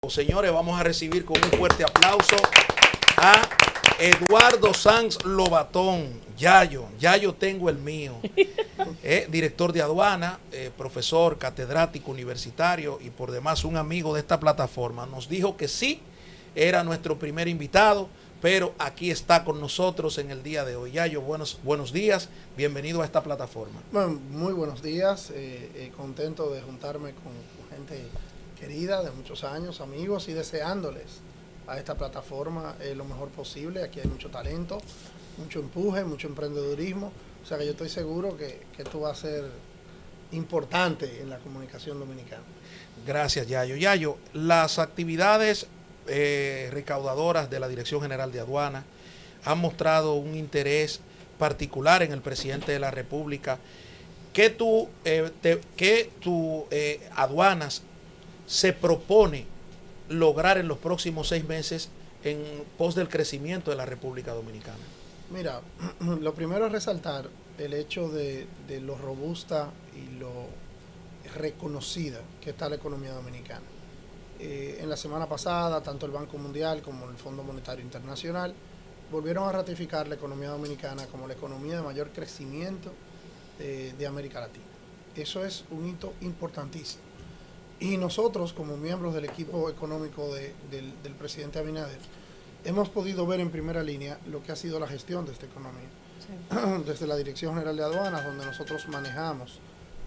Señores, vamos a recibir con un fuerte aplauso a Eduardo Sanz Lobatón, Yayo, Yayo tengo el mío, director de aduana, profesor, catedrático universitario y por demás un amigo de esta plataforma. Nos dijo que sí, era nuestro primer invitado, pero aquí está con nosotros en el día de hoy. Yayo, buenos días, bienvenido a esta plataforma. Bueno, muy buenos días, contento de juntarme con gente querida de muchos años, amigos, y deseándoles a esta plataforma lo mejor posible. Aquí hay mucho talento, mucho empuje, mucho emprendedurismo, o sea que yo estoy seguro que esto va a ser importante en la comunicación dominicana. Gracias, Yayo. Yayo, las actividades recaudadoras de la Dirección General de Aduana han mostrado un interés particular en el presidente de la República. ¿Qué tu aduanas se propone lograr en los próximos 6 meses en pos del crecimiento de la República Dominicana? Mira, lo primero es resaltar el hecho de lo robusta y lo reconocida que está la economía dominicana. En la semana pasada, tanto el Banco Mundial como el Fondo Monetario Internacional volvieron a ratificar la economía dominicana como la economía de mayor crecimiento de América Latina. Eso es un hito importantísimo. Y nosotros, como miembros del equipo económico del presidente Abinader, hemos podido ver en primera línea lo que ha sido la gestión de esta economía. Sí. Desde la Dirección General de Aduanas, donde nosotros manejamos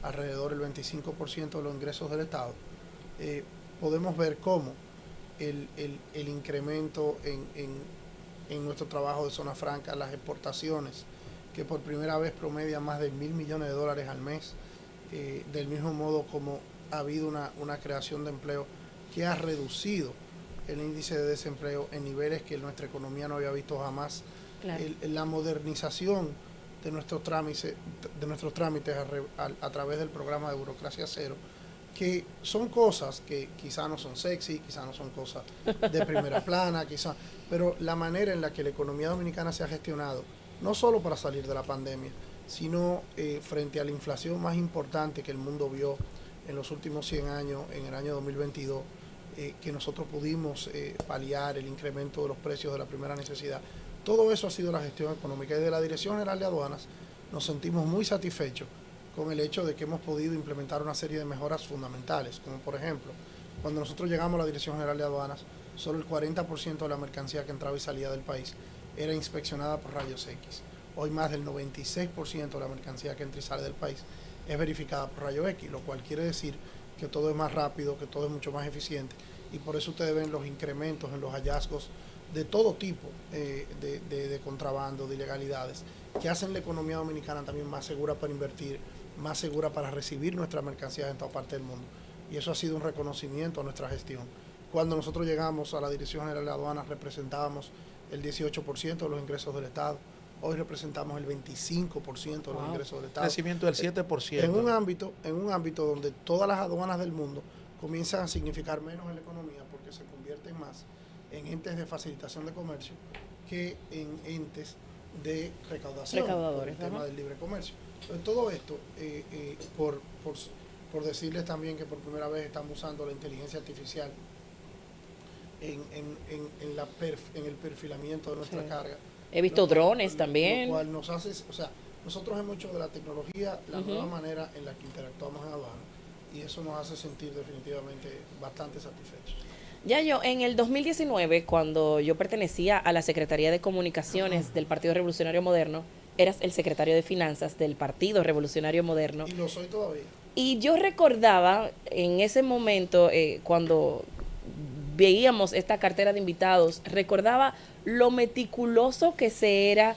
alrededor del 25% de los ingresos del Estado, podemos ver cómo el incremento en nuestro trabajo de zona franca, las exportaciones, que por primera vez promedian más de $1.000 millones al mes, del mismo modo como ha habido una creación de empleo que ha reducido el índice de desempleo en niveles que nuestra economía no había visto jamás. Claro. La modernización de nuestros trámites a través del programa de burocracia cero, que son cosas que quizá no son sexy, quizá no son cosas de primera plana, quizá, pero la manera en la que la economía dominicana se ha gestionado, no solo para salir de la pandemia, sino frente a la inflación más importante que el mundo vio en los últimos 100 años, en el año 2022, que nosotros pudimos paliar el incremento de los precios de la primera necesidad. Todo eso ha sido la gestión económica. Y de la Dirección General de Aduanas nos sentimos muy satisfechos con el hecho de que hemos podido implementar una serie de mejoras fundamentales, como por ejemplo, cuando nosotros llegamos a la Dirección General de Aduanas, solo el 40% de la mercancía que entraba y salía del país era inspeccionada por rayos X. Hoy más del 96% de la mercancía que entra y sale del país es verificada por rayos X, lo cual quiere decir que todo es más rápido, que todo es mucho más eficiente, y por eso ustedes ven los incrementos en los hallazgos de todo tipo de contrabando, de ilegalidades, que hacen la economía dominicana también más segura para invertir, más segura para recibir nuestras mercancías en toda parte del mundo. Y eso ha sido un reconocimiento a nuestra gestión. Cuando nosotros llegamos a la Dirección General de Aduanas representábamos el 18% de los ingresos del Estado. Hoy representamos el 25% de los ingresos del Estado. Crecimiento del 7%. En un ámbito donde todas las aduanas del mundo comienzan a significar menos en la economía porque se convierten más en entes de facilitación de comercio que en entes de recaudación por el tema del libre comercio. Entonces, todo esto, por decirles también que por primera vez estamos usando la inteligencia artificial en el perfilamiento de nuestra carga. He visto drones también. Lo cual nos hace, o sea, nosotros hemos hecho de la tecnología la nueva manera en la que interactuamos en aduana, y eso nos hace sentir definitivamente bastante satisfechos. Yayo, en el 2019, cuando yo pertenecía a la Secretaría de Comunicaciones del Partido Revolucionario Moderno, eras el secretario de Finanzas del Partido Revolucionario Moderno. Y lo soy todavía. Y yo recordaba en ese momento, cuando veíamos esta cartera de invitados, recordaba lo meticuloso que se era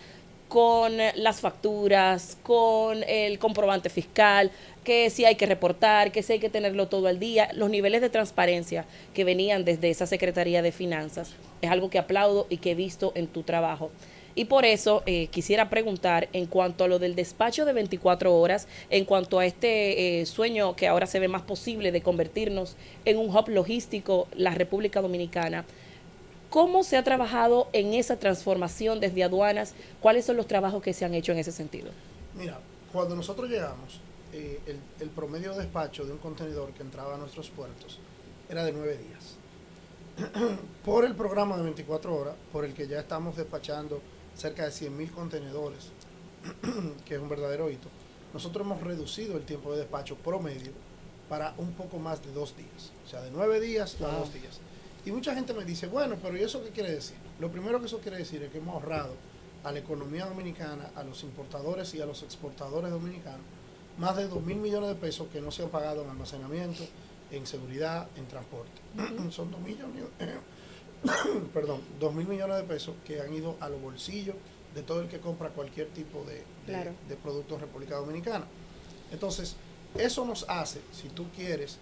con las facturas, con el comprobante fiscal, que si hay que reportar, que si hay que tenerlo todo al día, los niveles de transparencia que venían desde esa Secretaría de Finanzas. Es algo que aplaudo y que he visto en tu trabajo. Y por eso quisiera preguntar en cuanto a lo del despacho de 24 horas, en cuanto a este sueño que ahora se ve más posible de convertirnos en un hub logístico, la República Dominicana. ¿Cómo se ha trabajado en esa transformación desde aduanas? ¿Cuáles son los trabajos que se han hecho en ese sentido? Mira, cuando nosotros llegamos, el promedio de despacho de un contenedor que entraba a nuestros puertos era de 9 días. por el programa de 24 horas, por el que ya estamos despachando cerca de 100.000 contenedores, que es un verdadero hito, nosotros hemos reducido el tiempo de despacho promedio para un poco más de 2 días. O sea, de 9 días a 2 días. Y mucha gente me dice, bueno, pero ¿y eso qué quiere decir? Lo primero que eso quiere decir es que hemos ahorrado a la economía dominicana, a los importadores y a los exportadores dominicanos, más de 2.000 millones de pesos que no se han pagado en almacenamiento, en seguridad, en transporte. Son 2.000 millones, perdón, 2.000 millones de pesos que han ido a los bolsillos de todo el que compra cualquier tipo de producto en República Dominicana. Entonces, eso nos hace, si tú quieres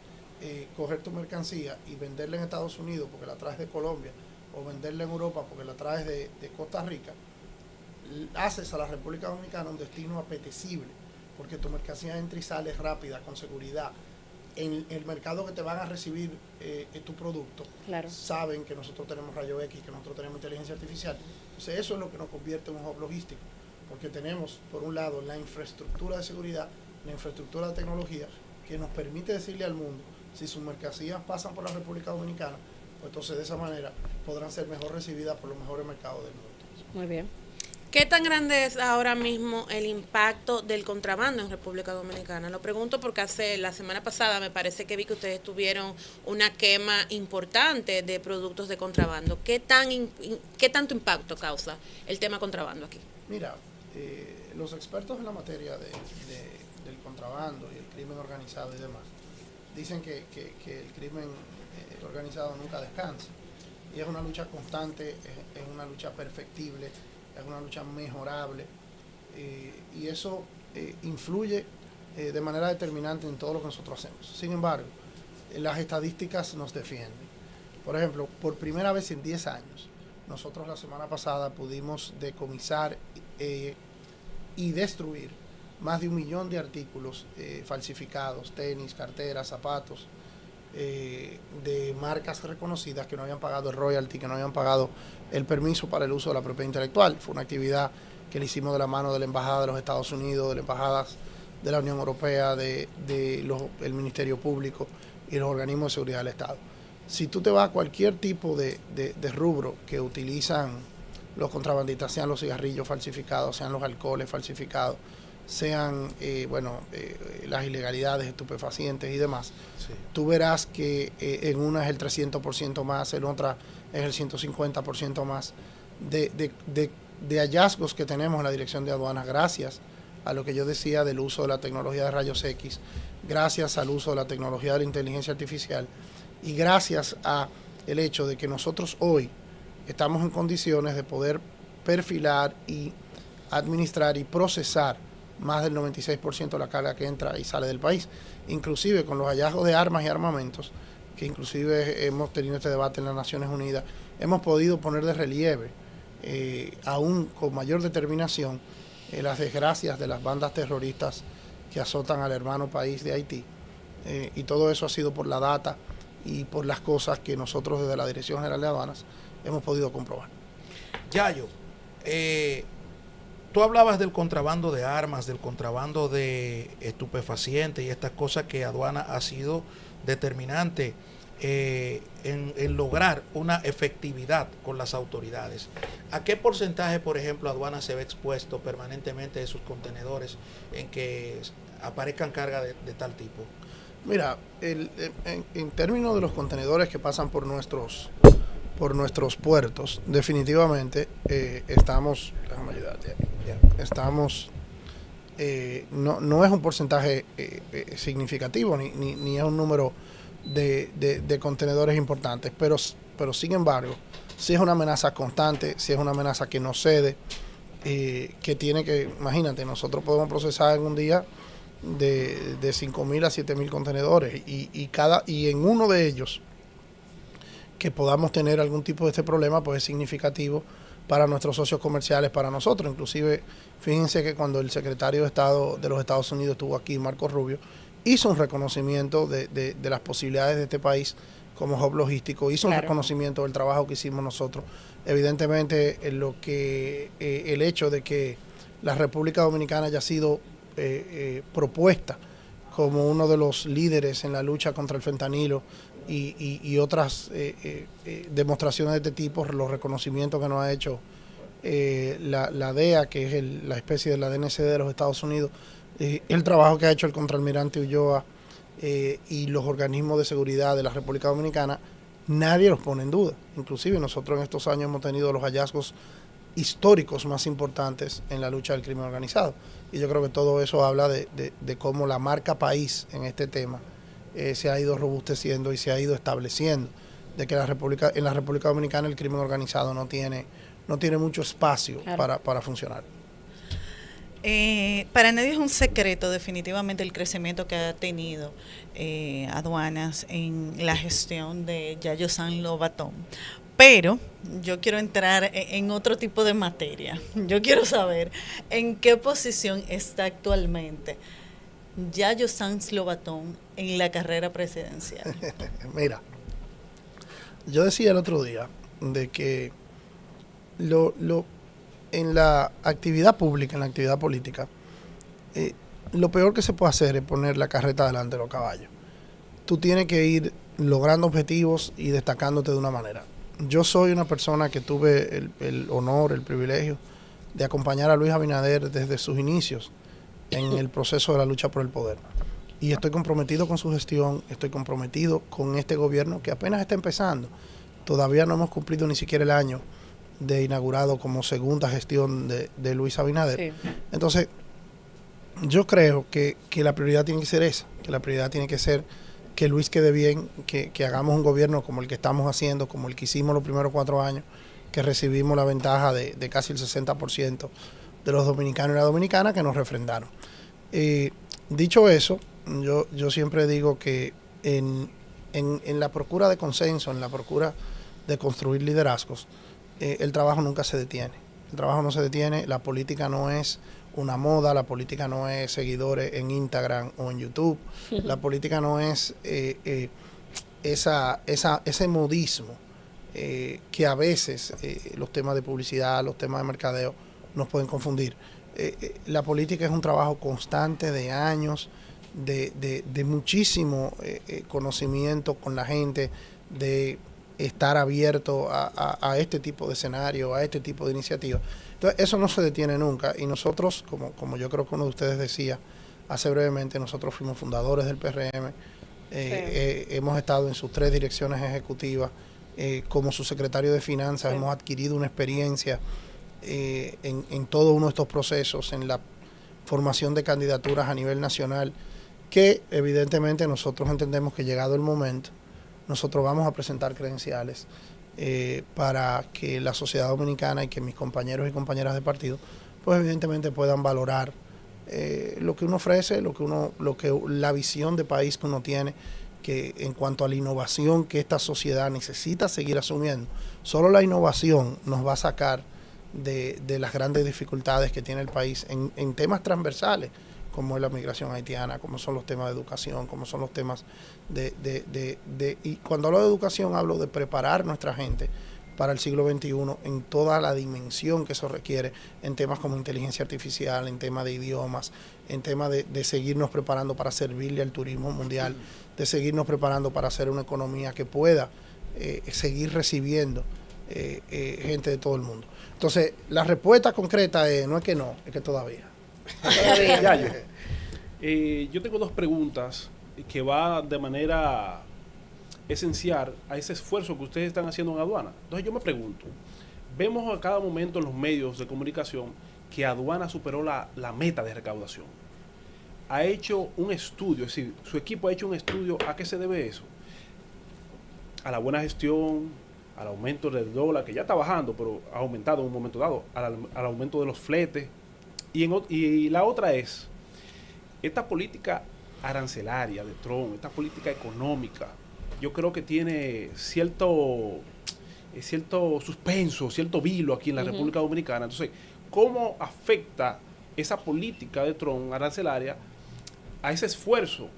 coger tu mercancía y venderla en Estados Unidos porque la traes de Colombia, o venderla en Europa porque la traes de Costa Rica, haces a la República Dominicana un destino apetecible, porque tu mercancía entra y sale rápida, con seguridad. En el mercado que te van a recibir tu producto, saben que nosotros tenemos rayo X, que nosotros tenemos inteligencia artificial. Entonces eso es lo que nos convierte en un hub logístico, porque tenemos, por un lado, la infraestructura de seguridad, la infraestructura de tecnología, que nos permite decirle al mundo, si sus mercancías pasan por la República Dominicana, pues entonces de esa manera podrán ser mejor recibidas por los mejores mercados del mundo. Muy bien. ¿Qué tan grande es ahora mismo el impacto del contrabando en República Dominicana? Lo pregunto porque la semana pasada me parece que vi que ustedes tuvieron una quema importante de productos de contrabando. ¿Qué tanto impacto causa el tema contrabando aquí? Mira, los expertos en la materia del contrabando y el crimen organizado y demás dicen que el crimen organizado nunca descansa, y es una lucha constante, es una lucha perfectible, es una lucha mejorable, y eso influye de manera determinante en todo lo que nosotros hacemos. Sin embargo, las estadísticas nos defienden. Por ejemplo, por primera vez en 10 años, nosotros la semana pasada pudimos decomisar y destruir más de 1 millón de artículos falsificados, tenis, carteras, zapatos, de marcas reconocidas que no habían pagado el royalty, que no habían pagado el permiso para el uso de la propiedad intelectual. Fue una actividad que le hicimos de la mano de la Embajada de los Estados Unidos, de las embajadas de la Unión Europea, del Ministerio Público y los organismos de seguridad del Estado. Si tú te vas a cualquier tipo de rubro que utilizan los contrabandistas, sean los cigarrillos falsificados, sean los alcoholes falsificados, sean las ilegalidades, estupefacientes y demás, sí, tú verás que en una es el 300% más, en otra es el 150% más de hallazgos que tenemos en la Dirección de Aduanas, gracias a lo que yo decía del uso de la tecnología de rayos X, gracias al uso de la tecnología de la inteligencia artificial, y gracias a el hecho de que nosotros hoy estamos en condiciones de poder perfilar y administrar y procesar más del 96% de la carga que entra y sale del país, inclusive con los hallazgos de armas y armamentos, que inclusive hemos tenido este debate en las Naciones Unidas, hemos podido poner de relieve, aún con mayor determinación, las desgracias de las bandas terroristas que azotan al hermano país de Haití, y todo eso ha sido por la data y por las cosas que nosotros desde la Dirección General de Aduanas hemos podido comprobar. Yayo, tú hablabas del contrabando de armas, del contrabando de estupefacientes y estas cosas que aduana ha sido determinante en lograr una efectividad con las autoridades. ¿A qué porcentaje, por ejemplo, aduana se ve expuesto permanentemente de sus contenedores en que aparezcan cargas de tal tipo? Mira, en términos de los contenedores que pasan por nuestros puertos, definitivamente estamos, déjame ayudarte aquí, estamos, no es un porcentaje significativo ni es un número de contenedores importantes, pero sin embargo, sí es una amenaza constante, sí es una amenaza que no cede, que tiene que, imagínate, nosotros podemos procesar en un día de 5.000 a 7.000 contenedores y en uno de ellos que podamos tener algún tipo de este problema, pues es significativo para nuestros socios comerciales, para nosotros. Inclusive, fíjense que cuando el secretario de Estado de los Estados Unidos estuvo aquí, Marco Rubio, hizo un reconocimiento de las posibilidades de este país como hub logístico, hizo un reconocimiento del trabajo que hicimos nosotros. Evidentemente, el hecho de que la República Dominicana haya sido propuesta como uno de los líderes en la lucha contra el fentanilo y otras demostraciones de este tipo, los reconocimientos que nos ha hecho la DEA, que es la especie de la DNCD de los Estados Unidos, el trabajo que ha hecho el contraalmirante Ulloa y los organismos de seguridad de la República Dominicana, nadie los pone en duda. Inclusive nosotros en estos años hemos tenido los hallazgos históricos más importantes en la lucha del crimen organizado. Y yo creo que todo eso habla de cómo la marca país en este tema se ha ido robusteciendo y se ha ido estableciendo, de que en la República Dominicana el crimen organizado no tiene mucho espacio para funcionar. Para nadie es un secreto definitivamente el crecimiento que ha tenido aduanas en la gestión de Yayo San Lobatón. Pero yo quiero entrar en otro tipo de materia. Yo quiero saber en qué posición está actualmente Yayo Sanz Lobatón en la carrera presidencial. Mira, yo decía el otro día de que en la actividad pública, en la actividad política, lo peor que se puede hacer es poner la carreta delante de los caballos. Tú tienes que ir logrando objetivos y destacándote de una manera. Yo soy una persona que tuve el honor, el privilegio de acompañar a Luis Abinader desde sus inicios en el proceso de la lucha por el poder. Y estoy comprometido con su gestión, estoy comprometido con este gobierno que apenas está empezando. Todavía no hemos cumplido ni siquiera el año de inaugurado como segunda gestión de Luis Abinader. Sí. Entonces, yo creo que la prioridad tiene que ser esa, que la prioridad tiene que ser que Luis quede bien, que hagamos un gobierno como el que estamos haciendo, como el que hicimos los primeros 4 años, que recibimos la ventaja de casi el 60% de los dominicanos y la dominicana que nos refrendaron. Dicho eso, yo siempre digo que en la procura de consenso, en la procura de construir liderazgos, el trabajo nunca se detiene. El trabajo no se detiene, la política no es una moda, la política no es seguidores en Instagram o en YouTube, la política no es ese modismo que a veces los temas de publicidad, los temas de mercadeo nos pueden confundir. La política es un trabajo constante de años, de muchísimo conocimiento con la gente, de estar abierto a este tipo de escenario, a este tipo de iniciativas. Entonces, eso no se detiene nunca. Y nosotros, como yo creo que uno de ustedes decía hace brevemente, nosotros fuimos fundadores del PRM, hemos estado en sus 3 direcciones ejecutivas, como su secretario de Finanzas, hemos adquirido una experiencia en todo uno de estos procesos, en la formación de candidaturas a nivel nacional, que evidentemente nosotros entendemos que llegado el momento, nosotros vamos a presentar credenciales para que la sociedad dominicana y que mis compañeros y compañeras de partido, pues evidentemente puedan valorar lo que uno ofrece, la visión de país que uno tiene, que en cuanto a la innovación que esta sociedad necesita seguir asumiendo. Solo la innovación nos va a sacar de las grandes dificultades que tiene el país en temas transversales, como es la migración haitiana, como son los temas de educación, como son los temas y cuando hablo de educación hablo de preparar nuestra gente para el siglo XXI en toda la dimensión que eso requiere, en temas como inteligencia artificial, en temas de idiomas, en temas de seguirnos preparando para servirle al turismo mundial, de seguirnos preparando para hacer una economía que pueda seguir recibiendo gente de todo el mundo. Entonces, la respuesta concreta no es que no, es que todavía. Yayo, yo tengo 2 preguntas que va de manera esencial a ese esfuerzo que ustedes están haciendo en aduana. Entonces yo me pregunto, vemos a cada momento en los medios de comunicación que aduana superó la meta de recaudación. Ha hecho un estudio, es decir, su equipo ha hecho un estudio. ¿A qué se debe eso? A la buena gestión, al aumento del dólar, que ya está bajando, pero ha aumentado en un momento dado, al aumento de los fletes. Y la otra es, esta política arancelaria de Trump, esta política económica, yo creo que tiene cierto suspenso, cierto vilo aquí en la República Dominicana. Entonces, ¿cómo afecta esa política de Trump arancelaria a ese esfuerzo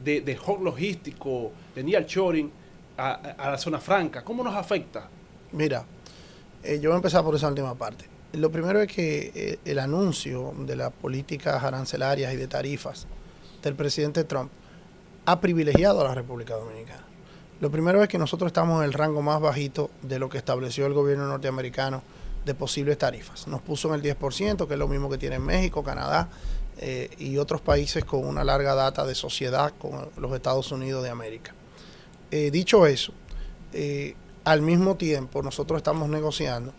de hub logístico, de nearshoring a la zona franca? ¿Cómo nos afecta? Mira, yo voy a empezar por esa última parte. Lo primero es que el anuncio de las políticas arancelarias y de tarifas del presidente Trump ha privilegiado a la República Dominicana. Lo primero es que nosotros estamos en el rango más bajito de lo que estableció el gobierno norteamericano de posibles tarifas. Nos puso en el 10%, que es lo mismo que tienen México, Canadá y otros países con una larga data de sociedad con los Estados Unidos de América. Dicho eso, al mismo tiempo nosotros estamos negociando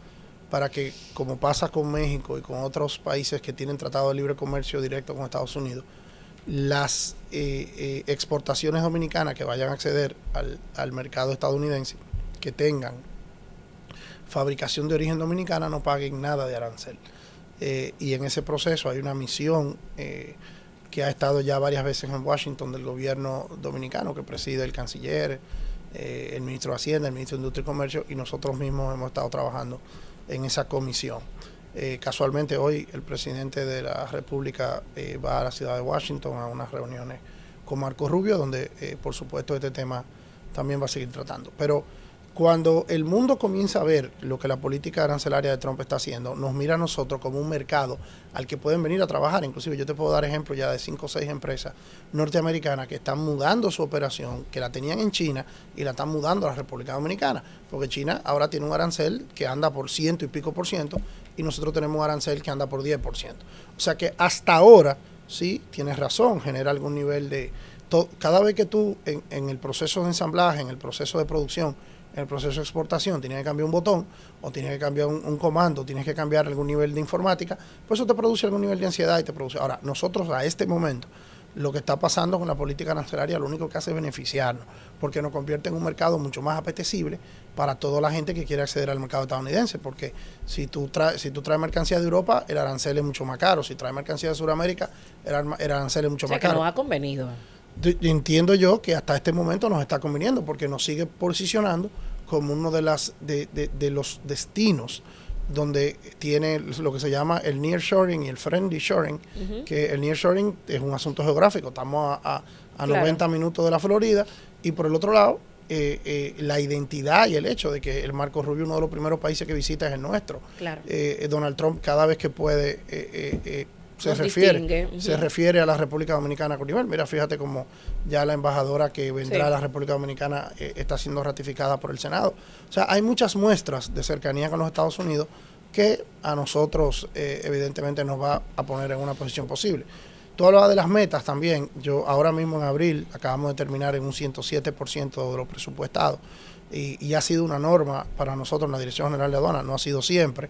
para que, como pasa con México y con otros países que tienen tratado de libre comercio directo con Estados Unidos, las exportaciones dominicanas que vayan a acceder al mercado estadounidense, que tengan fabricación de origen dominicana, no paguen nada de arancel. Y en ese proceso hay una misión que ha estado ya varias veces en Washington del gobierno dominicano, que preside el canciller, el ministro de Hacienda, el ministro de Industria y Comercio, y nosotros mismos hemos estado trabajando en esa comisión. Casualmente hoy el presidente de la República va a la ciudad de Washington a unas reuniones con Marco Rubio, donde por supuesto este tema también va a seguir tratando. Pero cuando el mundo comienza a ver lo que la política arancelaria de Trump está haciendo, nos mira a nosotros como un mercado al que pueden venir a trabajar. Inclusive yo te puedo dar ejemplos ya de 5 o 6 empresas norteamericanas que están mudando su operación, que la tenían en China y la están mudando a la República Dominicana, porque China ahora tiene un arancel que anda por 100 y pico por ciento y nosotros tenemos un arancel que anda por 10%. O sea que hasta ahora, sí, tienes razón, genera algún nivel de... Cada vez que tú en el proceso de ensamblaje, en el proceso de producción, en el proceso de exportación, tienes que cambiar un botón o tienes que cambiar un comando, tienes que cambiar algún nivel de informática, pues eso te produce algún nivel de ansiedad y te produce... Ahora, nosotros a este momento, lo que está pasando con la política arancelaria lo único que hace es beneficiarnos, porque nos convierte en un mercado mucho más apetecible para toda la gente que quiere acceder al mercado estadounidense, porque si tú traes mercancía de Europa, el arancel es mucho más caro, si traes mercancía de Sudamérica, el arancel es mucho más caro. O sea, que nos ha convenido. Entiendo yo que hasta este momento nos está conveniendo porque nos sigue posicionando como uno de los destinos donde tiene lo que se llama el nearshoring y el friendly-shoring, que el nearshoring es un asunto geográfico, estamos a Claro. 90 minutos de la Florida, y por el otro lado, la identidad y el hecho de que el Marco Rubio, uno de los primeros países que visita, es el nuestro. Claro. Donald Trump cada vez que puede Nos distingue. se refiere a la República Dominicana con nivel. Mira, fíjate como ya la embajadora que vendrá Sí. a la República Dominicana está siendo ratificada por el Senado. O sea, hay muchas muestras de cercanía con los Estados Unidos que a nosotros evidentemente nos va a poner en una posición posible. Tú hablabas de las metas también. Yo ahora mismo en abril acabamos de terminar en un 107% de lo presupuestado y ha sido una norma para nosotros en la Dirección General de Aduanas. No ha sido siempre,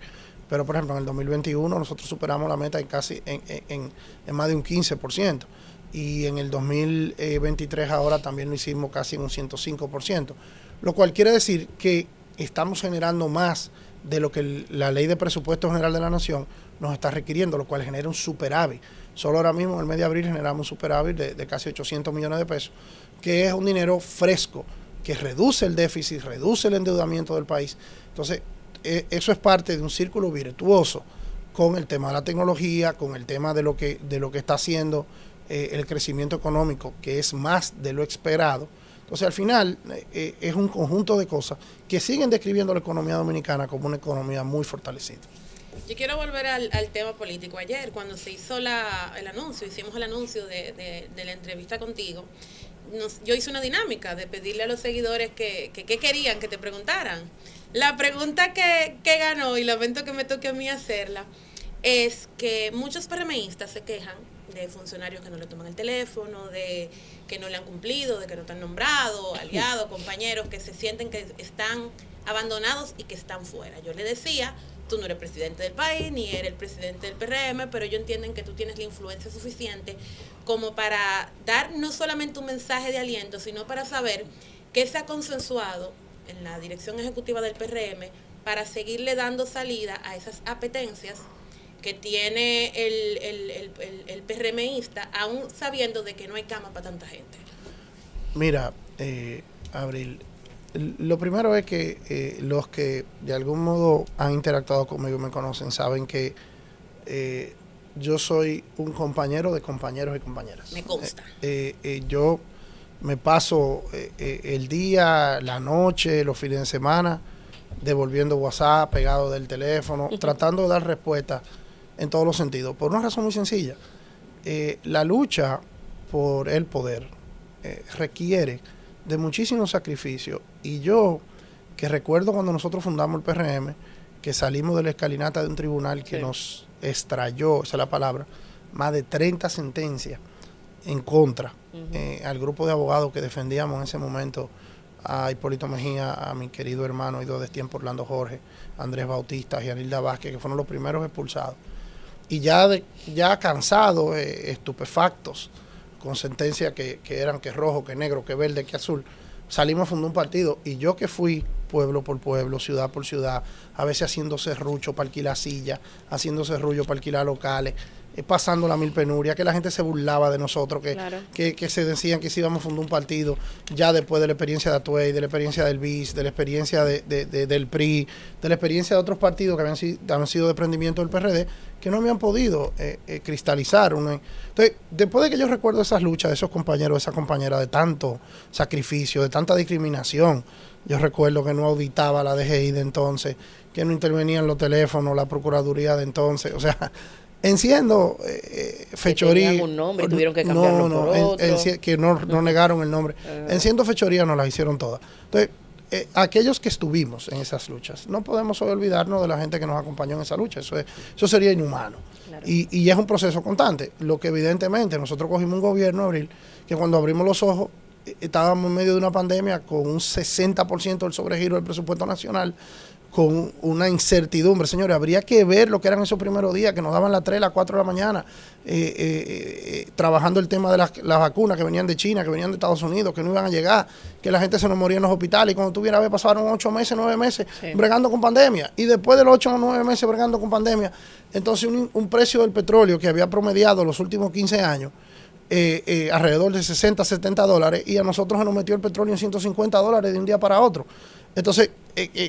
pero por ejemplo en el 2021 nosotros superamos la meta en más de un 15%, y en el 2023 ahora también lo hicimos casi en un 105%, lo cual quiere decir que estamos generando más de lo que la Ley de Presupuesto General de la Nación nos está requiriendo, lo cual genera un superávit. Solo ahora mismo en el mes de abril generamos un superávit de casi 800 millones de pesos, que es un dinero fresco, que reduce el déficit, reduce el endeudamiento del país. Entonces, eso es parte de un círculo virtuoso con el tema de la tecnología, con el tema de lo que está haciendo el crecimiento económico, que es más de lo esperado. Entonces, al final, es un conjunto de cosas que siguen describiendo la economía dominicana como una economía muy fortalecida. Yo quiero volver al tema político. Ayer, cuando se hizo hicimos el anuncio de la entrevista contigo, yo hice una dinámica de pedirle a los seguidores que querían que te preguntaran. La pregunta que ganó, y lamento que me toque a mí hacerla, es que muchos PRMistas se quejan de funcionarios que no le toman el teléfono, de que no le han cumplido, de que no están nombrados, aliados, compañeros, que se sienten que están abandonados y que están fuera. Yo le decía, tú no eres presidente del país, ni eres el presidente del PRM, pero ellos entienden que tú tienes la influencia suficiente como para dar no solamente un mensaje de aliento, sino para saber qué se ha consensuado en la dirección ejecutiva del PRM para seguirle dando salida a esas apetencias que tiene el PRMista, aún sabiendo de que no hay cama para tanta gente. Mira, Abril, lo primero es que los que de algún modo han interactuado conmigo y me conocen saben que yo soy un compañero de compañeros y compañeras. Me consta. Yo me paso el día, la noche, los fines de semana, devolviendo WhatsApp, pegado del teléfono, tratando de dar respuesta en todos los sentidos, por una razón muy sencilla. La lucha por el poder requiere de muchísimo sacrificio. Y yo, que recuerdo cuando nosotros fundamos el PRM, que salimos de la escalinata de un tribunal que nos extrayó, esa es la palabra, más de 30 sentencias en contra al grupo de abogados que defendíamos en ese momento a Hipólito Mejía, a mi querido hermano y de tiempo Orlando Jorge, Andrés Bautista y Anilda Vázquez, que fueron los primeros expulsados. Y ya cansados, estupefactos, con sentencias que eran que rojo, que negro, que verde, que azul, salimos a fundar un partido. Y yo que fui pueblo por pueblo, ciudad por ciudad, a veces haciendo serrucho para alquilar sillas, haciendo serrullo para alquilar locales, pasando la mil penurias, que la gente se burlaba de nosotros, que se decían que si íbamos a fundar un partido, ya después de la experiencia de Atuey, de la experiencia del BIS, de la experiencia del PRI, de la experiencia de otros partidos que habían sido de prendimiento del PRD, que no habían podido cristalizar. Entonces, después de que yo recuerdo esas luchas de esos compañeros, de esas compañeras, de tanto sacrificio, de tanta discriminación, yo recuerdo que no auditaba la DGI de entonces, que no intervenían los teléfonos, la Procuraduría de entonces, o sea, enciendo fechoría. Tenían un nombre y tuvieron que cambiarlo por otro. Que no negaron el nombre. Enciendo fechoría nos las hicieron todas. Entonces, aquellos que estuvimos en esas luchas, no podemos hoy olvidarnos de la gente que nos acompañó en esa lucha. Eso sería inhumano. Claro. Y es un proceso constante. Lo que evidentemente nosotros cogimos un gobierno, Abril, que cuando abrimos los ojos estábamos en medio de una pandemia con un 60% del sobregiro del presupuesto nacional, con una incertidumbre. Señores, habría que ver lo que eran esos primeros días, que nos daban las 3, las 4 de la mañana, trabajando el tema de las vacunas que venían de China, que venían de Estados Unidos, que no iban a llegar, que la gente se nos moría en los hospitales, y cuando tuviera que ver, pasaron 8 meses, 9 meses bregando con pandemia, y después de los 8 o 9 meses bregando con pandemia, entonces un precio del petróleo que había promediado los últimos 15 años, alrededor de 60, 70 dólares, y a nosotros se nos metió el petróleo en 150 dólares de un día para otro. Entonces,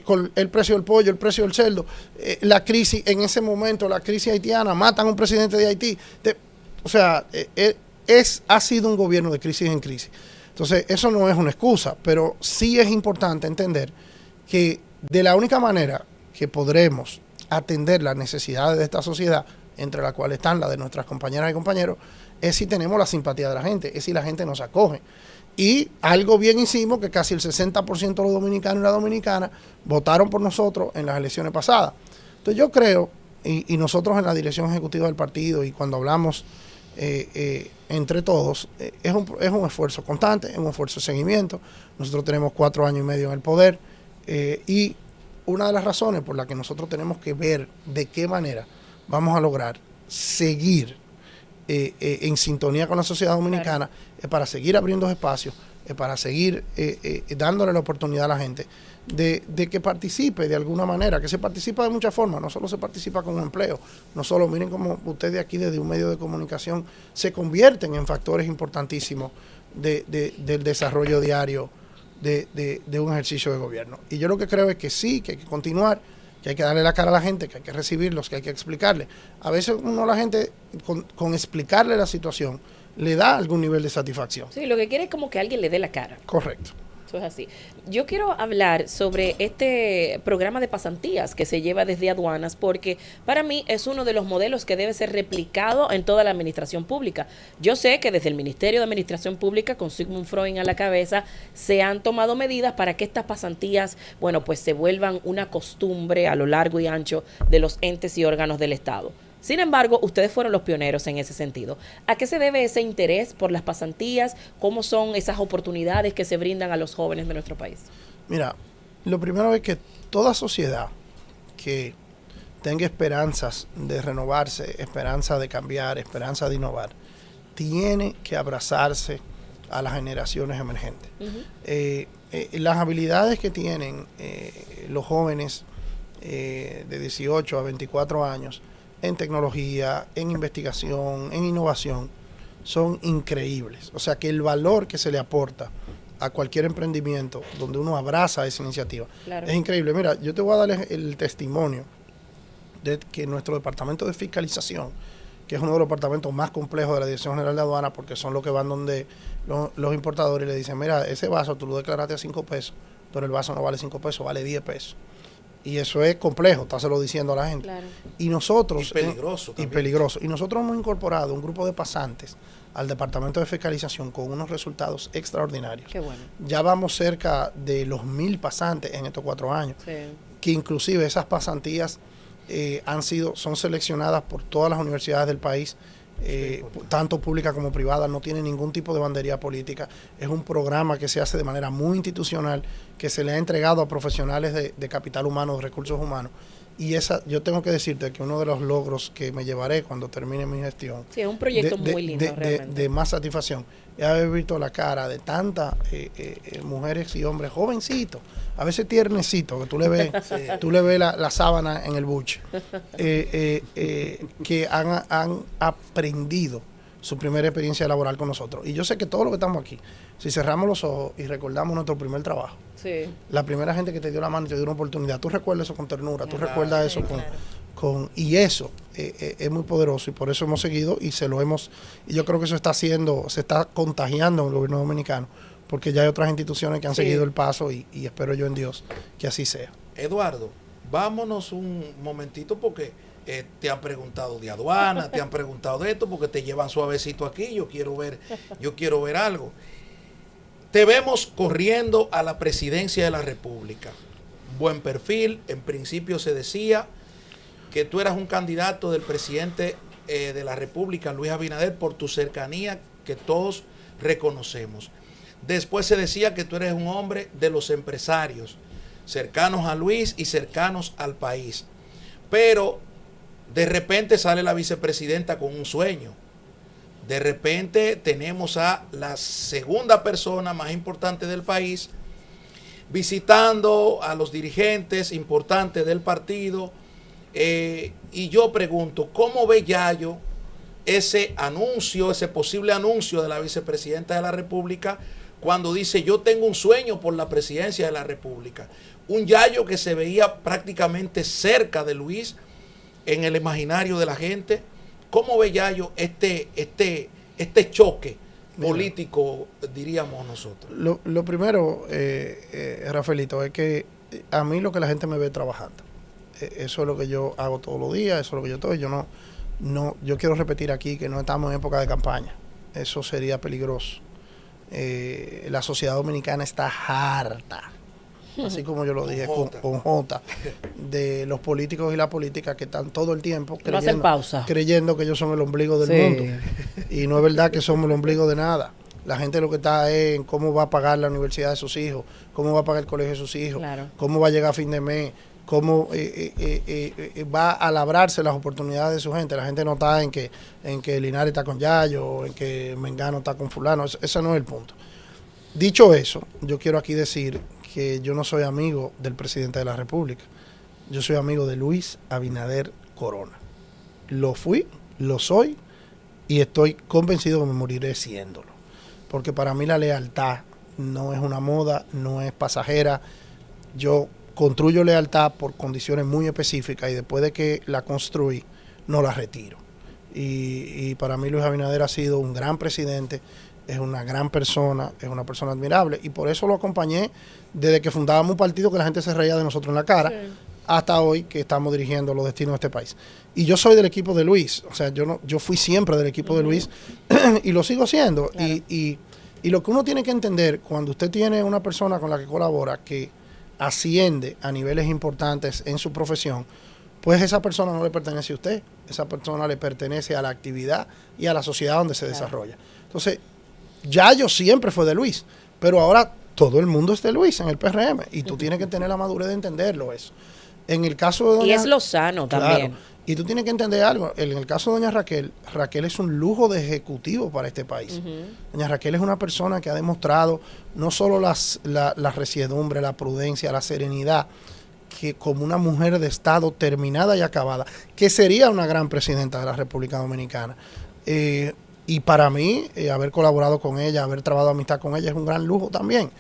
con el precio del pollo, el precio del cerdo, la crisis, en ese momento, la crisis haitiana, matan a un presidente de Haití. Ha sido un gobierno de crisis en crisis. Entonces, eso no es una excusa, pero sí es importante entender que de la única manera que podremos atender las necesidades de esta sociedad, entre las cuales están las de nuestras compañeras y compañeros, es si tenemos la simpatía de la gente, es si la gente nos acoge. Y algo bien hicimos, que casi el 60% de los dominicanos y las dominicanas votaron por nosotros en las elecciones pasadas. Entonces yo creo, y nosotros en la dirección ejecutiva del partido, y cuando hablamos entre todos, es un esfuerzo constante, es un esfuerzo de seguimiento. Nosotros tenemos 4 años y medio en el poder, y una de las razones por las que nosotros tenemos que ver de qué manera vamos a lograr seguir en sintonía con la sociedad dominicana, es para seguir abriendo espacios, es para seguir dándole la oportunidad a la gente de que participe de alguna manera, que se participa de muchas formas, no solo se participa con un empleo, no solo, miren cómo ustedes aquí desde un medio de comunicación se convierten en factores importantísimos del desarrollo diario de un ejercicio de gobierno. Y yo lo que creo es que sí, que hay que continuar, que hay que darle la cara a la gente, que hay que recibirlos, que hay que explicarle. A veces la gente, con explicarle la situación, le da algún nivel de satisfacción. Sí, lo que quiere es como que alguien le dé la cara. Correcto. Eso es así. Yo quiero hablar sobre este programa de pasantías que se lleva desde aduanas, porque para mí es uno de los modelos que debe ser replicado en toda la administración pública. Yo sé que desde el Ministerio de Administración Pública, con Sigmund Freud a la cabeza, se han tomado medidas para que estas pasantías, bueno, pues se vuelvan una costumbre a lo largo y ancho de los entes y órganos del Estado. Sin embargo, ustedes fueron los pioneros en ese sentido. ¿A qué se debe ese interés por las pasantías? ¿Cómo son esas oportunidades que se brindan a los jóvenes de nuestro país? Mira, lo primero es que toda sociedad que tenga esperanzas de renovarse, esperanza de cambiar, esperanza de innovar, tiene que abrazarse a las generaciones emergentes. Las habilidades que tienen los jóvenes de 18 a 24 años en tecnología, en investigación, en innovación, son increíbles. O sea que el valor que se le aporta a cualquier emprendimiento donde uno abraza esa iniciativa es increíble. Mira, yo te voy a dar el testimonio de que nuestro departamento de fiscalización, que es uno de los departamentos más complejos de la Dirección General de Aduana, porque son los que van donde los importadores le dicen, mira, ese vaso tú lo declaraste a 5 pesos, pero el vaso no vale 5 pesos, vale 10 pesos. Y eso es complejo, estáselo diciendo a la gente. Claro. Y nosotros... Y peligroso Y también. peligroso. Y nosotros hemos incorporado un grupo de pasantes al Departamento de Fiscalización con unos resultados extraordinarios. Qué bueno. Ya vamos cerca de los 1.000 pasantes en estos 4 años, Sí. que inclusive esas pasantías son seleccionadas por todas las universidades del país, tanto pública como privada, no tiene ningún tipo de bandería política. Es un programa que se hace de manera muy institucional, que se le ha entregado a profesionales de capital humano, de recursos humanos. Y yo tengo que decirte que uno de los logros que me llevaré cuando termine mi gestión, Sí, es un proyecto muy lindo, realmente. de más satisfacción, es haber visto la cara de tantas mujeres y hombres jovencitos, a veces tiernecitos, que tú le ves la sábana en el buche, que han aprendido su primera experiencia laboral con nosotros. Y yo sé que todos los que estamos aquí, si cerramos los ojos y recordamos nuestro primer trabajo, Sí. la primera gente que te dio la mano y te dio una oportunidad, tú recuerdas eso con ternura, tú Claro. recuerdas eso Sí, claro. y eso es muy poderoso, y por eso hemos seguido y y yo creo que eso se está contagiando en el gobierno dominicano, porque ya hay otras instituciones que han Sí. seguido el paso y espero yo en Dios que así sea. Eduardo, vámonos un momentito porque te han preguntado de aduana, te han preguntado de esto, porque te llevan suavecito aquí. Yo quiero ver algo. Te vemos corriendo a la presidencia de la República. Buen perfil. En principio se decía que tú eras un candidato del presidente de la República, Luis Abinader, por tu cercanía que todos reconocemos. Después se decía que tú eres un hombre de los empresarios, cercanos a Luis y cercanos al país. Pero de repente sale la vicepresidenta con un sueño. De repente tenemos a la segunda persona más importante del país visitando a los dirigentes importantes del partido. Y yo pregunto, ¿cómo ve Yayo ese anuncio, ese posible anuncio de la vicepresidenta de la República cuando dice yo tengo un sueño por la presidencia de la República? Un Yayo que se veía prácticamente cerca de Luis en el imaginario de la gente. ¿Cómo ve Yayo este choque político, diríamos nosotros? Lo primero, Rafaelito, es que a mí lo que la gente me ve trabajando. Eso es lo que yo hago todos los días, eso es lo que yo estoy. Yo quiero repetir aquí que no estamos en época de campaña. Eso sería peligroso. La sociedad dominicana está harta, así como yo lo dije, con J, de los políticos y la política que están todo el tiempo No hacen pausa. creyendo que ellos son el ombligo del Sí. mundo. Y no es verdad que somos el ombligo de nada. La gente lo que está es en cómo va a pagar la universidad de sus hijos, cómo va a pagar el colegio de sus hijos, Claro. cómo va a llegar a fin de mes, cómo va a labrarse las oportunidades de su gente. La gente no está en que Linares está con Yayo, o en que Mengano está con fulano. Ese no es el punto. Dicho eso, yo quiero aquí decir que yo no soy amigo del presidente de la República. Yo soy amigo de Luis Abinader Corona. Lo fui, lo soy y estoy convencido que me moriré siéndolo. Porque para mí la lealtad no es una moda, no es pasajera. Yo construyo lealtad por condiciones muy específicas y después de que la construí, no la retiro. Y para mí Luis Abinader ha sido un gran presidente, es una gran persona, es una persona admirable y por eso lo acompañé desde que fundábamos un partido que la gente se reía de nosotros en la cara, Sí. hasta hoy que estamos dirigiendo los destinos de este país. Y yo soy del equipo de Luis, o sea, yo fui siempre del equipo de Luis y lo sigo siendo. Claro. Y lo que uno tiene que entender cuando usted tiene una persona con la que colabora que asciende a niveles importantes en su profesión, pues esa persona no le pertenece a usted, esa persona le pertenece a la actividad y a la sociedad donde se desarrolla. Entonces, Yayo siempre fue de Luis, pero ahora todo el mundo es de Luis en el PRM y tú tienes que tener la madurez de entenderlo eso. En el caso de doña, Y es lo sano también. Claro, y tú tienes que entender algo, en el caso de doña Raquel, Raquel es un lujo de ejecutivo para este país. Doña Raquel es una persona que ha demostrado no solo la resiedumbre, la prudencia, la serenidad, que como una mujer de Estado terminada y acabada, que sería una gran presidenta de la República Dominicana. Y para mí, haber colaborado con ella, haber trabajado amistad con ella es un gran lujo también.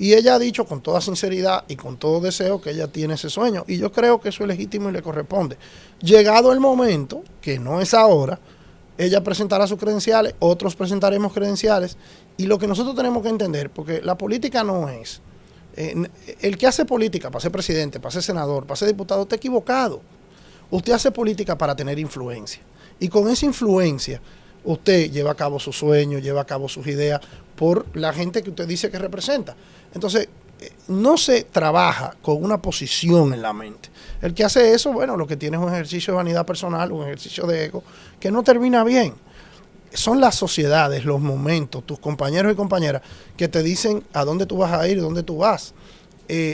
Y ella ha dicho con toda sinceridad y con todo deseo que ella tiene ese sueño. Y yo creo que eso es legítimo y le corresponde. Llegado el momento, que no es ahora, ella presentará sus credenciales, otros presentaremos credenciales. Y lo que nosotros tenemos que entender, porque la política no es El que hace política para ser presidente, para ser senador, para ser diputado, está equivocado. Usted hace política para tener influencia. Y con esa influencia, usted lleva a cabo sus sueños, lleva a cabo sus ideas por la gente que usted dice que representa. Entonces, no se trabaja con una posición en la mente. El que hace eso, bueno, lo que tiene es un ejercicio de vanidad personal, un ejercicio de ego, que no termina bien. Son las sociedades, los momentos, tus compañeros y compañeras que te dicen a dónde tú vas a ir y dónde tú vas.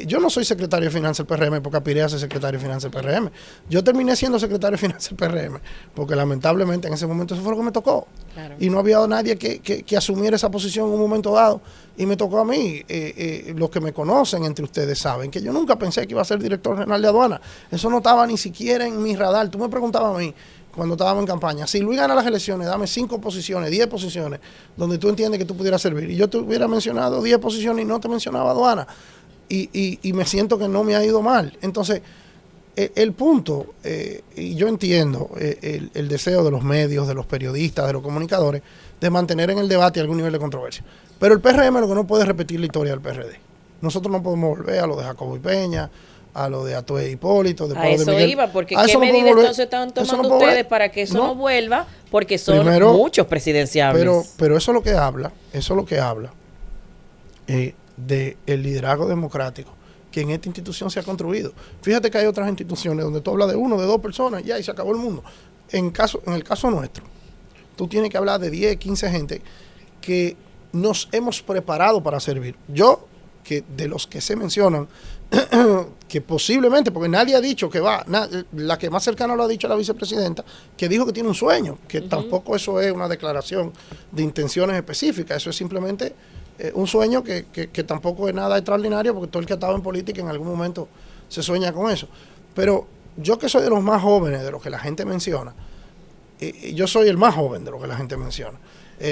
Yo no soy secretario de Finanzas del PRM porque aspiré a ser secretario de Finanzas del PRM. Yo terminé siendo secretario de Finanzas del PRM porque lamentablemente en ese momento eso fue lo que me tocó. Claro. Y no había nadie que asumiera esa posición en un momento dado y me tocó a mí. Los que me conocen entre ustedes saben que yo nunca pensé que iba a ser director general de aduana. Eso no estaba ni siquiera en mi radar. Tú me preguntabas a mí cuando estábamos en campaña, si Luis gana las elecciones, dame 5 posiciones, 10 posiciones donde tú entiendes que tú pudieras servir. Y yo te hubiera mencionado 10 posiciones y no te mencionaba aduana. Y me siento que no me ha ido mal. Entonces, el punto, y yo entiendo el deseo de los medios, de los periodistas, de los comunicadores, de mantener en el debate algún nivel de controversia. Pero el PRM lo que no puede es repetir la historia del PRD. Nosotros no podemos volver a lo de Jacobo y Peña, a lo de Atué Hipólito, de A Pablo de eso Miguel. iba, porque A ¿qué eso no medidas podemos volver. entonces están Eso no tomando puede ustedes volver. para que eso no vuelva? Porque son Primero, muchos presidenciables. Pero eso es lo que habla, de el liderazgo democrático que en esta institución se ha construido. Fíjate que hay otras instituciones donde tú hablas de 1, de 2 personas, ya, y se acabó el mundo. En el caso nuestro, tú tienes que hablar de 10, 15 gente que nos hemos preparado para servir. Yo, que de los que se mencionan, que posiblemente, porque nadie ha dicho que va, la que más cercana lo ha dicho la vicepresidenta, que dijo que tiene un sueño, que tampoco eso es una declaración de intenciones específicas, eso es simplemente un sueño que tampoco es nada extraordinario, porque todo el que ha estado en política en algún momento se sueña con eso. Pero yo, que soy de los más jóvenes, de los que la gente menciona, yo soy el más joven de los que la gente menciona,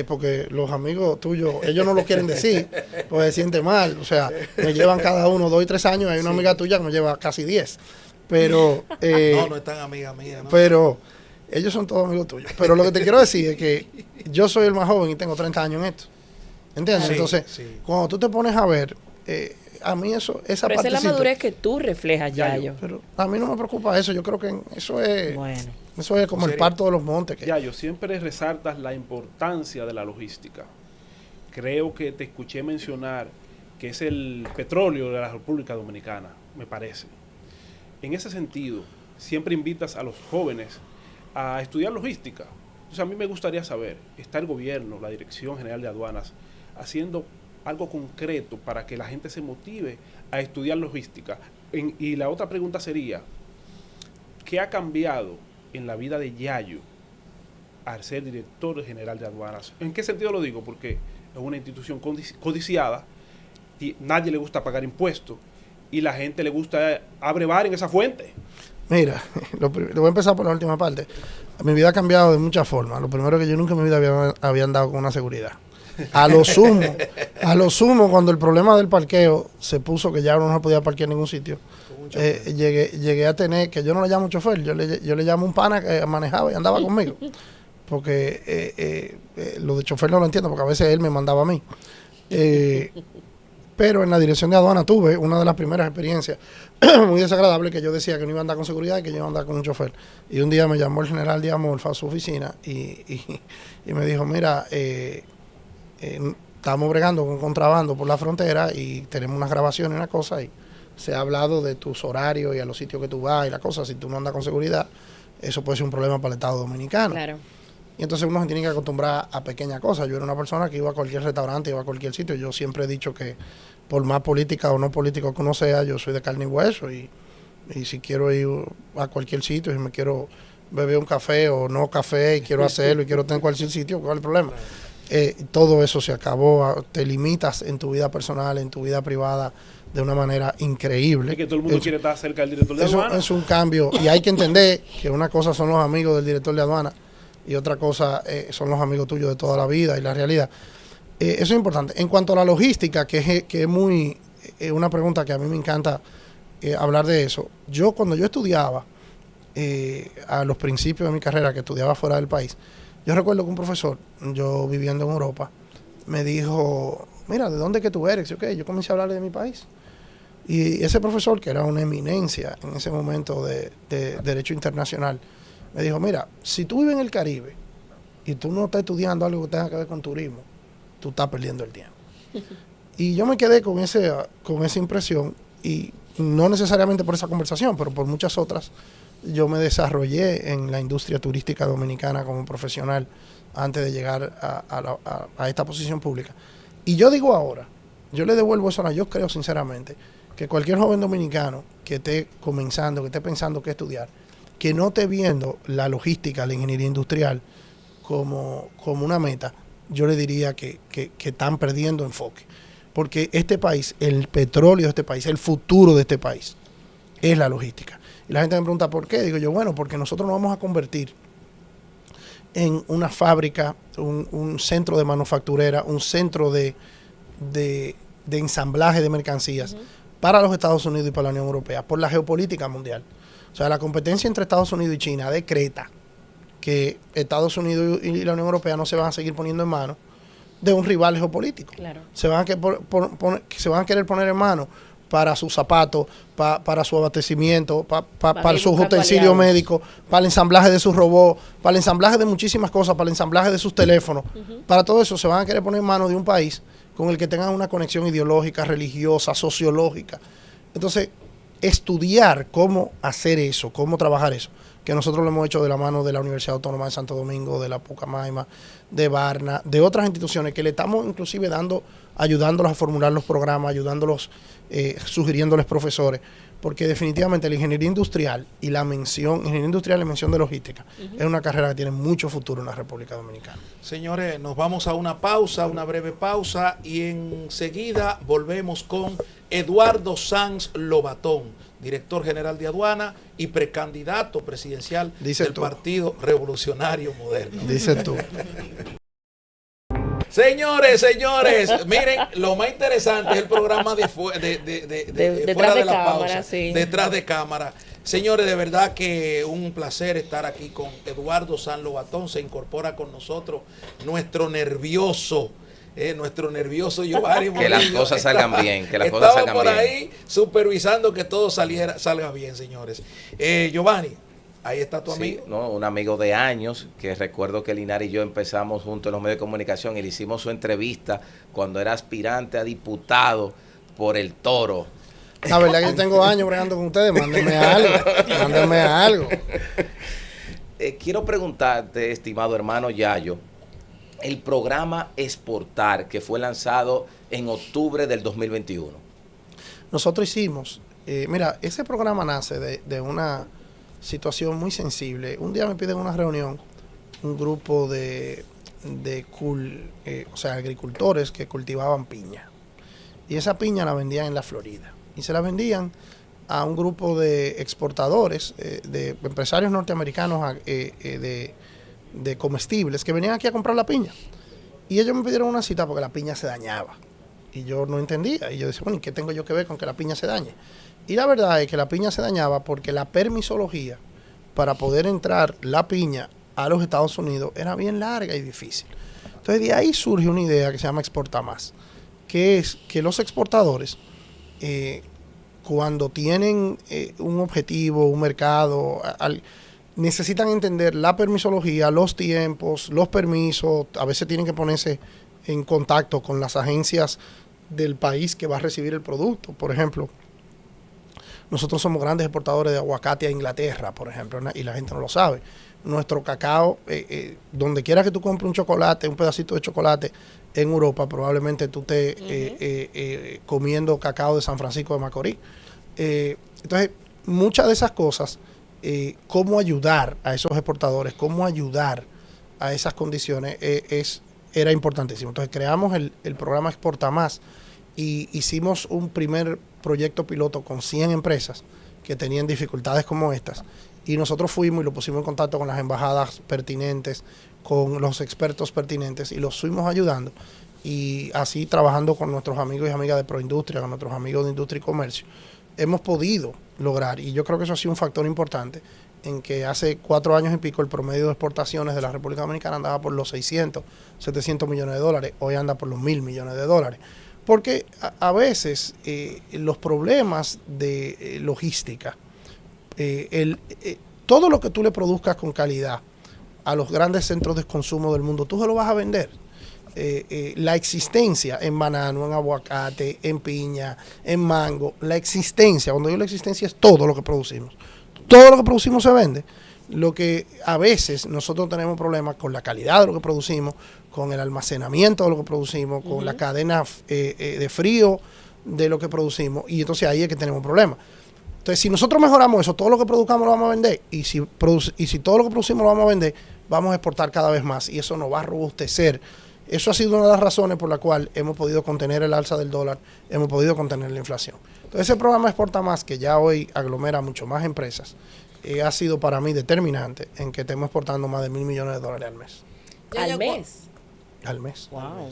porque los amigos tuyos, ellos no lo quieren decir, pues se siente mal. O sea, me llevan cada uno 2 y 3 años. Hay una amiga tuya que me lleva casi 10. Pero no es tan amiga mía, ¿no? Pero ellos son todos amigos tuyos. Pero lo que te quiero decir es que yo soy el más joven y tengo 30 años en esto. ¿Entiendes? Sí, Entonces, sí. Cuando tú te pones a ver, a mí esa Pero esa es la partecita, madurez que tú reflejas, Yayo. pero a mí no me preocupa eso. Yo creo que eso es como el ¿Serio? parto de los montes. Que Yayo, siempre resaltas la importancia de la logística. Creo que te escuché mencionar que es el petróleo de la República Dominicana, me parece. En ese sentido, siempre invitas a los jóvenes a estudiar logística. Entonces, a mí me gustaría saber, ¿está el gobierno, la Dirección General de Aduanas, haciendo algo concreto para que la gente se motive a estudiar logística? Y la otra pregunta sería, ¿qué ha cambiado en la vida de Yayo al ser director general de aduanas? ¿En qué sentido lo digo? Porque es una institución codiciada, y nadie le gusta pagar impuestos y la gente le gusta abrevar en esa fuente. Mira, lo voy a empezar por la última parte. Mi vida ha cambiado de muchas formas. Lo primero, que yo nunca en mi vida había andado con una seguridad. A lo sumo, cuando el problema del parqueo se puso, que ya uno no podía parquear en ningún sitio, llegué a tener, que yo no le llamo chofer, yo le llamo un pana que manejaba y andaba conmigo. Porque lo de chofer no lo entiendo, porque a veces él me mandaba a mí. Pero en la dirección de aduana tuve una de las primeras experiencias muy desagradables, que yo decía que no iba a andar con seguridad y que yo iba a andar con un chofer. Y un día me llamó el general de Amorfa a su oficina y me dijo, mira, estamos bregando con contrabando por la frontera y tenemos unas grabaciones y una cosa, y se ha hablado de tus horarios y a los sitios que tú vas y la cosa. Si tú no andas con seguridad, eso puede ser un problema para el Estado Dominicano. Claro. Y entonces uno se tiene que acostumbrar a pequeñas cosas. Yo era una persona que iba a cualquier restaurante, iba a cualquier sitio. Yo siempre he dicho que por más política o no político que uno sea, yo soy de carne y hueso. Y si quiero ir a cualquier sitio, si me quiero beber un café o no café y quiero hacerlo y quiero tener cualquier sitio, ¿cuál es el problema? Todo eso se acabó. Te limitas en tu vida personal, en tu vida privada, de una manera increíble. Es que todo el mundo quiere estar cerca del director de aduana. Es un cambio. Y hay que entender que una cosa son los amigos del director de aduana y otra cosa son los amigos tuyos de toda la vida y la realidad. Eso es importante. En cuanto a la logística, que es muy una pregunta que a mí me encanta hablar de eso. Cuando yo estudiaba, a los principios de mi carrera, que estudiaba fuera del país, yo recuerdo que un profesor, yo viviendo en Europa, me dijo, mira, ¿de dónde que tú eres? Y, okay, yo comencé a hablarle de mi país. Y ese profesor, que era una eminencia en ese momento de Derecho Internacional, me dijo, mira, si tú vives en el Caribe y tú no estás estudiando algo que tenga que ver con turismo, tú estás perdiendo el tiempo. Y yo me quedé con esa impresión, y no necesariamente por esa conversación, pero por muchas otras. Yo me desarrollé en la industria turística dominicana como profesional antes de llegar a esta posición pública. Y yo digo ahora, yo le devuelvo eso yo creo sinceramente que cualquier joven dominicano que esté comenzando, que esté pensando qué estudiar, que no esté viendo la logística, la ingeniería industrial como una meta, yo le diría que están perdiendo enfoque. Porque este país, el petróleo de este país, el futuro de este país, es la logística. Y la gente me pregunta, ¿por qué? Digo yo, bueno, porque nosotros nos vamos a convertir en una fábrica, un centro de manufacturera, un centro de ensamblaje de mercancías para los Estados Unidos y para la Unión Europea, por la geopolítica mundial. O sea, la competencia entre Estados Unidos y China decreta que Estados Unidos y la Unión Europea no se van a seguir poniendo en manos de un rival geopolítico. Claro. Se van a querer poner en manos para sus zapatos, para su abastecimiento, para sus utensilios médicos, para el ensamblaje de sus robots, para el ensamblaje de muchísimas cosas, para el ensamblaje de sus teléfonos. Para todo eso se van a querer poner en manos de un país con el que tengan una conexión ideológica, religiosa, sociológica. Entonces, estudiar cómo hacer eso, cómo trabajar eso, que nosotros lo hemos hecho de la mano de la Universidad Autónoma de Santo Domingo, de la Pucamaima, de Barna, de otras instituciones que le estamos inclusive ayudándolos a formular los programas, ayudándolos, sugiriéndoles profesores, porque definitivamente la ingeniería industrial y la mención de logística es una carrera que tiene mucho futuro en la República Dominicana. Señores, nos vamos a una pausa, una breve pausa, y enseguida volvemos con Eduardo Sanz Lobatón, director general de aduana y precandidato presidencial del Partido Revolucionario Moderno. Dices tú. Señores, miren, lo más interesante es el programa de fuera de la pausa, sí. Detrás de cámara. Señores, de verdad que un placer estar aquí con Eduardo Sanz Lobatón. Se incorpora con nosotros nuestro nervioso Giovanni Murillo. Que las cosas salgan bien, que las cosas salgan bien. Estaba por ahí supervisando que todo salga bien, señores. Giovanni, ahí está tu amigo. Sí, no, un amigo de años, que recuerdo que Linares y yo empezamos juntos en los medios de comunicación y le hicimos su entrevista cuando era aspirante a diputado por el Toro. La verdad que yo tengo años bregando con ustedes, mándenme algo. Quiero preguntarte, estimado hermano Yayo, el programa Exportar, que fue lanzado en octubre del 2021. Nosotros hicimos, mira, ese programa nace de una situación muy sensible. Un día me piden una reunión un grupo de agricultores que cultivaban piña. Y esa piña la vendían en la Florida. Y se la vendían a un grupo de exportadores, de empresarios norteamericanos de comestibles que venían aquí a comprar la piña. Y ellos me pidieron una cita porque la piña se dañaba. Y yo no entendía. Y yo decía, bueno, ¿y qué tengo yo que ver con que la piña se dañe? Y la verdad es que la piña se dañaba porque la permisología para poder entrar la piña a los Estados Unidos era bien larga y difícil. Entonces de ahí surge una idea que se llama Exporta Más, que es que los exportadores, cuando tienen un objetivo, un mercado, necesitan entender la permisología, los tiempos, los permisos. A veces tienen que ponerse en contacto con las agencias del país que va a recibir el producto. Por ejemplo, nosotros somos grandes exportadores de aguacate a Inglaterra, por ejemplo, y la gente no lo sabe. Nuestro cacao, donde quiera que tú compres un chocolate, un pedacito de chocolate en Europa, probablemente tú estés comiendo cacao de San Francisco de Macorís. Entonces, muchas de esas cosas, cómo ayudar a esos exportadores, cómo ayudar a esas condiciones, era importantísimo. Entonces, creamos el programa Exporta Más y hicimos un primer proyecto piloto con 100 empresas que tenían dificultades como estas, y nosotros fuimos y lo pusimos en contacto con las embajadas pertinentes, con los expertos pertinentes, y los fuimos ayudando, y así trabajando con nuestros amigos y amigas de Proindustria, con nuestros amigos de Industria y Comercio, hemos podido lograr, y yo creo que eso ha sido un factor importante, en que hace 4 años y pico el promedio de exportaciones de la República Dominicana andaba por los 600, 700 millones de dólares, hoy anda por los 1.000 millones de dólares. Porque a veces los problemas de logística, todo lo que tú le produzcas con calidad a los grandes centros de consumo del mundo, tú se lo vas a vender. La existencia en banano, en aguacate, en piña, en mango, la existencia, cuando digo la existencia es todo lo que producimos. Todo lo que producimos se vende. Lo que a veces nosotros tenemos problemas con la calidad de lo que producimos, con el almacenamiento de lo que producimos, con la cadena de frío de lo que producimos, y entonces ahí es que tenemos problemas. Entonces, si nosotros mejoramos eso, todo lo que produzcamos lo vamos a vender, y si todo lo que producimos lo vamos a vender, vamos a exportar cada vez más, y eso nos va a robustecer. Eso ha sido una de las razones por la cual hemos podido contener el alza del dólar, hemos podido contener la inflación. Entonces, ese programa Exporta Más, que ya hoy aglomera mucho más empresas, ha sido para mí determinante en que estemos exportando más de $1.000 millones al mes. ¿Al mes? Al mes. Wow.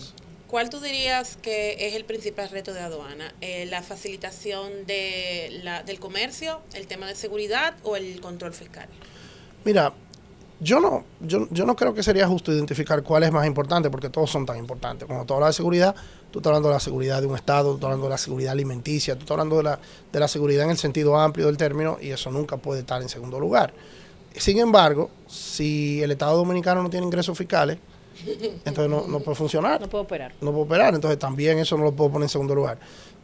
¿Cuál tú dirías que es el principal reto de aduana? ¿La facilitación del comercio, el tema de seguridad o el control fiscal? Mira, yo no creo que sería justo identificar cuál es más importante, porque todos son tan importantes. Cuando tú hablas de seguridad, tú estás hablando de la seguridad de un Estado, tú estás hablando de la seguridad alimenticia, tú estás hablando de la seguridad en el sentido amplio del término, y eso nunca puede estar en segundo lugar. Sin embargo, si el Estado dominicano no tiene ingresos fiscales, entonces no puede funcionar. No puedo operar. No puede operar, entonces también eso no lo puedo poner en segundo lugar.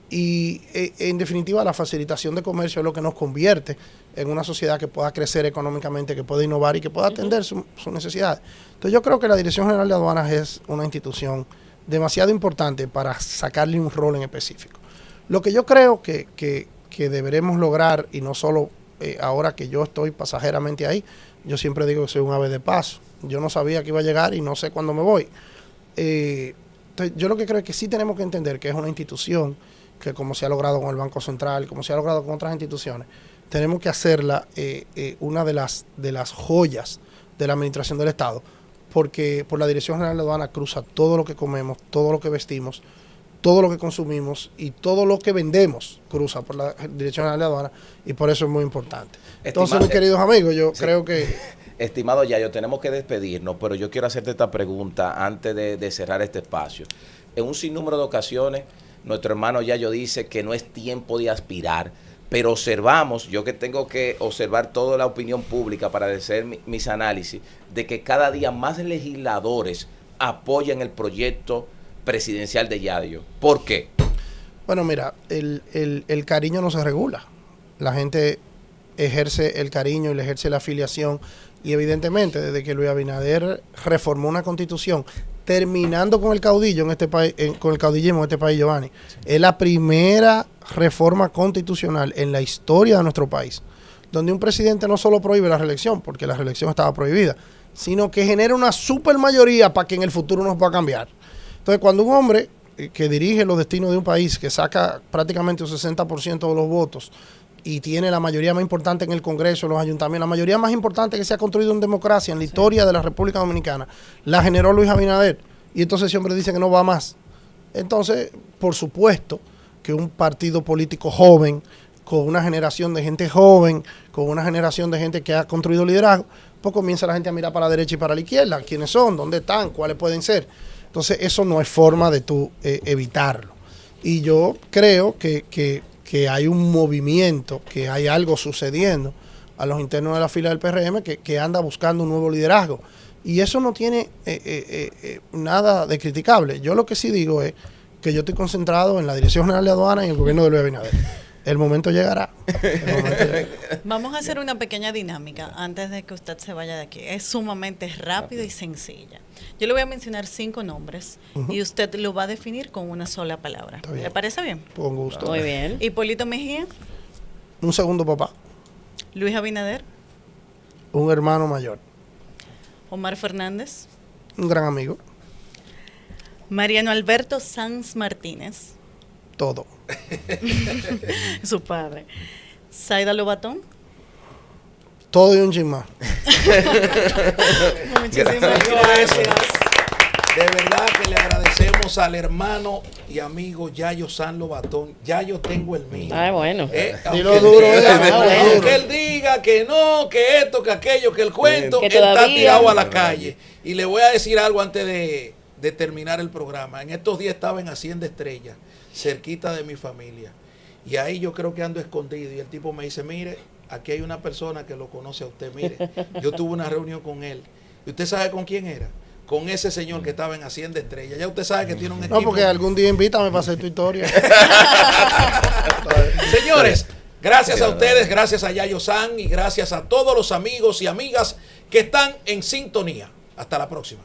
Y en definitiva, la facilitación de comercio es lo que nos convierte en una sociedad que pueda crecer económicamente, que pueda innovar y que pueda atender sus necesidades. Entonces yo creo que la Dirección General de Aduanas es una institución demasiado importante para sacarle un rol en específico. Lo que yo creo que deberemos lograr, y no solo ahora que yo estoy pasajeramente ahí, yo siempre digo que soy un ave de paso. Yo no sabía que iba a llegar y no sé cuándo me voy. Entonces yo lo que creo es que sí tenemos que entender que es una institución que, como se ha logrado con el Banco Central, como se ha logrado con otras instituciones, tenemos que hacerla una de las joyas de la administración del Estado, porque por la Dirección General de Aduanas cruza todo lo que comemos, todo lo que vestimos, todo lo que consumimos y todo lo que vendemos cruza por la Dirección General de Aduanas, y por eso es muy importante. Entonces, mis queridos amigos, yo creo que... Estimado Yayo, tenemos que despedirnos, pero yo quiero hacerte esta pregunta antes de cerrar este espacio. En un sinnúmero de ocasiones, nuestro hermano Yayo dice que no es tiempo de aspirar, pero observamos, yo que tengo que observar toda la opinión pública para hacer mis análisis, de que cada día más legisladores apoyan el proyecto presidencial de Yayo. ¿Por qué? Bueno, mira, el cariño no se regula. La gente ejerce el cariño y le ejerce la afiliación. Y evidentemente, desde que Luis Abinader reformó una constitución, terminando con el caudillo en este país, con el caudillismo en este país, Giovanni, es la primera reforma constitucional en la historia de nuestro país, donde un presidente no solo prohíbe la reelección, porque la reelección estaba prohibida, sino que genera una supermayoría para que en el futuro nos pueda cambiar. Entonces, cuando un hombre que dirige los destinos de un país, que saca prácticamente un 60% de los votos, y tiene la mayoría más importante en el Congreso, en los ayuntamientos, la mayoría más importante que se ha construido en democracia en la historia de la República Dominicana, la generó Luis Abinader, y entonces ese hombre dice que no va más. Entonces, por supuesto que un partido político joven, con una generación de gente joven, con una generación de gente que ha construido liderazgo, pues comienza la gente a mirar para la derecha y para la izquierda, quiénes son, dónde están, cuáles pueden ser. Entonces, eso no es forma de tú evitarlo. Y yo creo que hay un movimiento, que hay algo sucediendo a los internos de la fila del PRM que anda buscando un nuevo liderazgo. Y eso no tiene nada de criticable. Yo lo que sí digo es que yo estoy concentrado en la Dirección General de Aduanas y en el gobierno de Luis Abinader. El momento llegará. Vamos a hacer una pequeña dinámica antes de que usted se vaya de aquí. Es sumamente rápida y sencilla. Yo le voy a mencionar 5 nombres y usted lo va a definir con una sola palabra. ¿Le parece bien? Con gusto. Muy bien. Hipólito Mejía. Un segundo papá. Luis Abinader. Un hermano mayor. Omar Fernández. Un gran amigo. Mariano Alberto Sanz Martínez. Todo. Su padre. Zaida Lobatón. Todo y un chin más. Muchísimas Gracias. gracias. De verdad que le agradecemos al hermano y amigo Yayo San Lobatón. Yayo tengo el mío. Ah, bueno. Dilo duro, Aunque él diga que no, que esto, que aquello, que el cuento, Que él está todavía. tirado a la calle. Y le voy a decir algo antes de terminar el programa. En estos días estaba en Hacienda Estrella, cerquita de mi familia. Y ahí yo creo que ando escondido. Y el tipo me dice, mire, aquí hay una persona que lo conoce a usted. Mire, yo tuve una reunión con él. ¿Y usted sabe con quién era? Con ese señor que estaba en Hacienda Estrella. Ya usted sabe que tiene un equipo. No, porque algún día invítame para hacer tu historia. Señores, gracias a ustedes, gracias a Yayo San y gracias a todos los amigos y amigas que están en sintonía. Hasta la próxima.